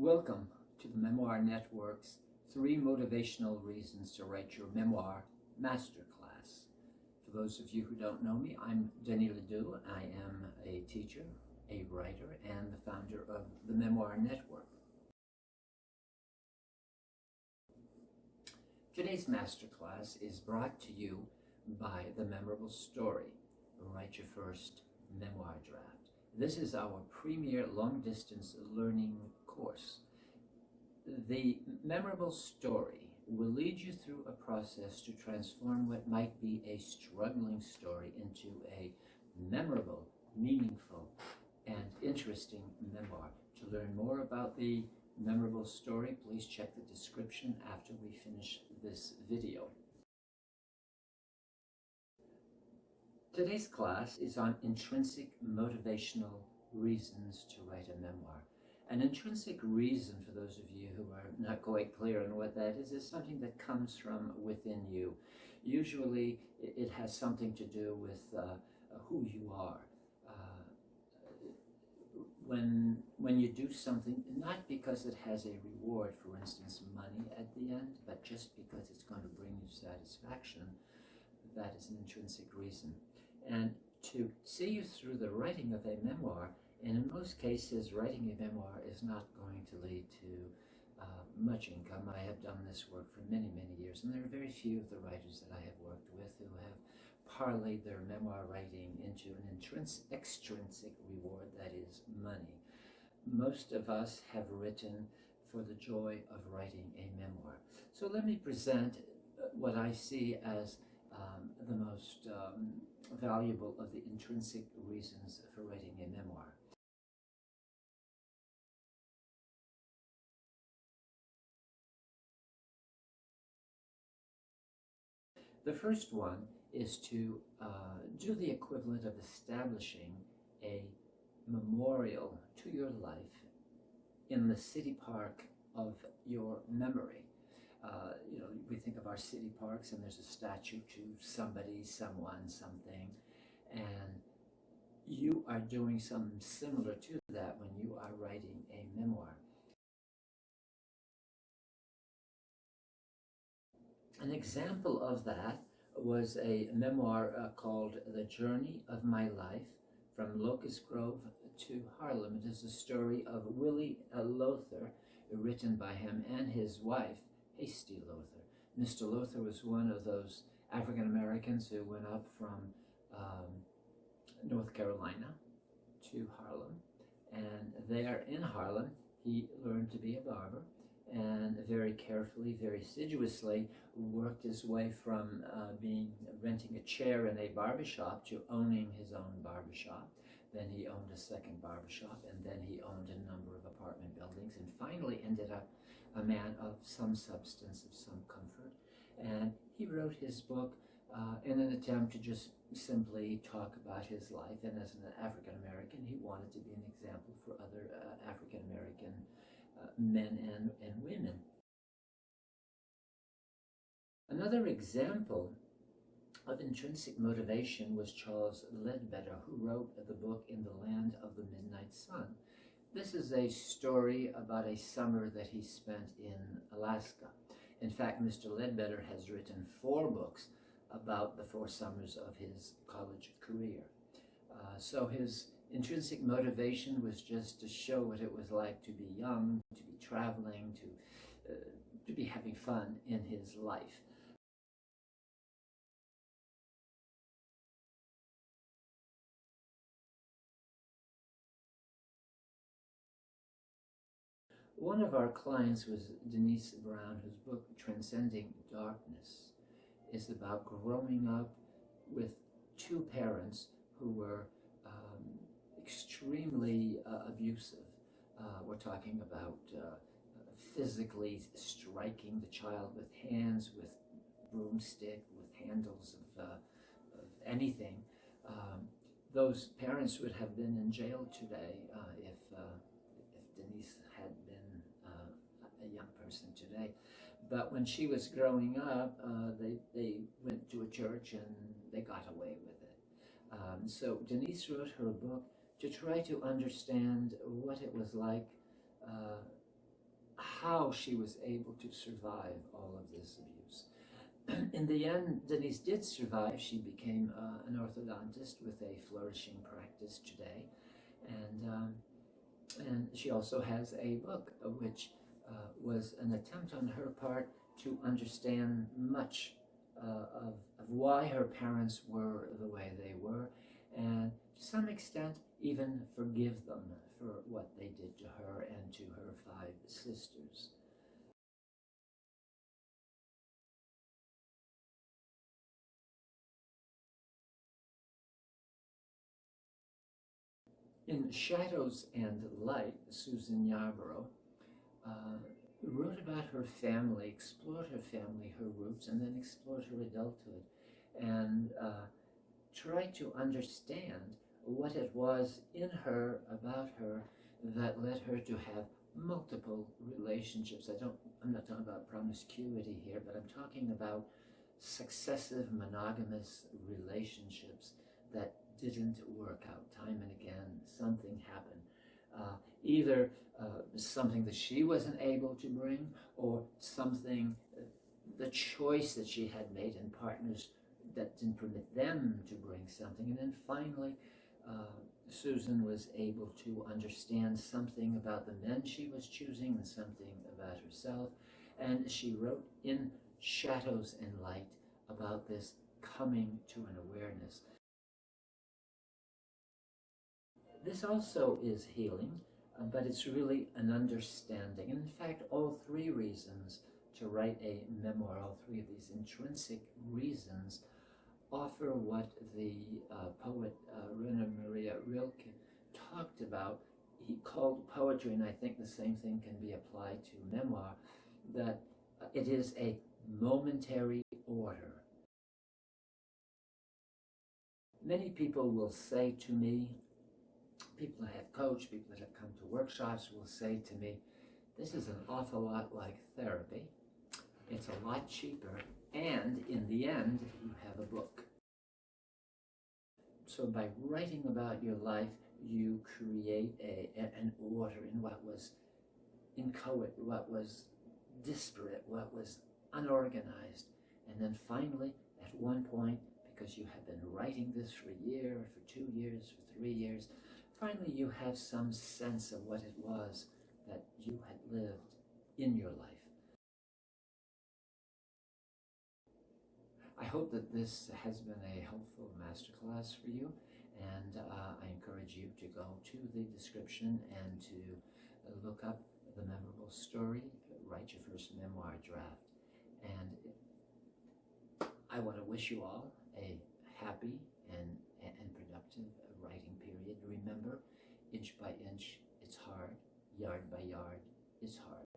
Welcome to the Memoir Network's 3 Motivational Reasons to Write Your Memoir Masterclass. For those of you who don't know me, I'm Denise Ledoux. I am a teacher, a writer, and the founder of the Memoir Network. Today's masterclass is brought to you by The Memorable Story, Write Your First Memoir Draft. This is our premier long-distance learning course. The Memorable Story will lead you through a process to transform what might be a struggling story into a memorable, meaningful, and interesting memoir. To learn more about the Memorable Story, please check the description after we finish this video. Today's class is on intrinsic motivational reasons to write a memoir. An intrinsic reason, for those of you who are not quite clear on what that is something that comes from within you. Usually it has something to do with who you are. When you do something, not because it has a reward, for instance, money at the end, but just because it's going to bring you satisfaction, that is an intrinsic reason. And to see you through the writing of a memoir, and in most cases, writing a memoir is not going to lead to much income. I have done this work for many, many years, and there are very few of the writers that I have worked with who have parlayed their memoir writing into an extrinsic reward, that is money. Most of us have written for the joy of writing a memoir. So let me present what I see as the most valuable of the intrinsic reasons for writing a memoir. The first one is to do the equivalent of establishing a memorial to your life in the city park of your memory. We think of our city parks and there's a statue to somebody, someone, something, and you are doing something similar to that when you are writing a memoir. An example of that was a memoir called The Journey of My Life from Locust Grove to Harlem. It is the story of Willie Lothar, written by him and his wife, Hasty Lothar. Mr. Lothar was one of those African Americans who went up from North Carolina to Harlem, and there in Harlem he learned to be a barber, and very carefully, very assiduously worked his way from renting a chair in a barbershop to owning his own barbershop. Then he owned a second barbershop, and then he owned a number of apartment buildings, and finally ended up a man of some substance, of some comfort. And he wrote his book in an attempt to just simply talk about his life. And as an African American, he wanted to be an example for other African American men and women. Another example of intrinsic motivation was Charles Ledbetter, who wrote the book In the Land of the Midnight Sun. This is a story about a summer that he spent in Alaska. In fact, Mr. Ledbetter has written 4 books about the 4 summers of his college career. So his intrinsic motivation was just to show what it was like to be young, to be traveling, to be having fun in his life. One of our clients was Denise Brown, whose book Transcending Darkness is about growing up with 2 parents who were extremely abusive. We're talking about physically striking the child with hands, with broomstick, with handles of anything. Those parents would have been in jail today if Denise had been a young person today. But when she was growing up, they went to a church and they got away with it. So Denise wrote her book to try to understand what it was like how she was able to survive all of this abuse. In the end, Denise did survive. She became an orthodontist with a flourishing practice today, and she also has a book which was an attempt on her part to understand much of why her parents were the way they were, and to some extent even forgive them for what they did to her and to her 5 sisters. In Shadows and Light, Susan Yarbrough wrote about her family, explored her family, her roots, and then explored her adulthood, and tried to understand what it was in her, about her, that led her to have multiple relationships. I'm not talking about promiscuity here, but I'm talking about successive monogamous relationships that didn't work out. Time and again, something happened. Either something that she wasn't able to bring, or something, the choice that she had made in partners that didn't permit them to bring something. And then finally, Susan was able to understand something about the men she was choosing and something about herself. And she wrote in Shadows and Light about this coming to an awareness. This also is healing, but it's really an understanding. And in fact, all 3 reasons to write a memoir, all 3 of these intrinsic reasons, offer what the poet Rainer Maria Rilke talked about. He called poetry, and I think the same thing can be applied to memoir, that it is a momentary order. Many people will say to me, people I have coached, people that have come to workshops will say to me, this is an awful lot like therapy. It's a lot cheaper, and in the end, you have a book. So by writing about your life, you create an order in what was inchoate, what was disparate, what was unorganized. And then finally, at one point, because you have been writing this for a year, for 2 years, for 3 years, finally you have some sense of what it was that you had lived in your life. I hope that this has been a helpful masterclass for you, and I encourage you to go to the description and to look up The Memorable Story, write your first memoir draft. And I want to wish you all a happy and productive writing period. Remember, inch by inch, it's hard. Yard by yard, it's hard.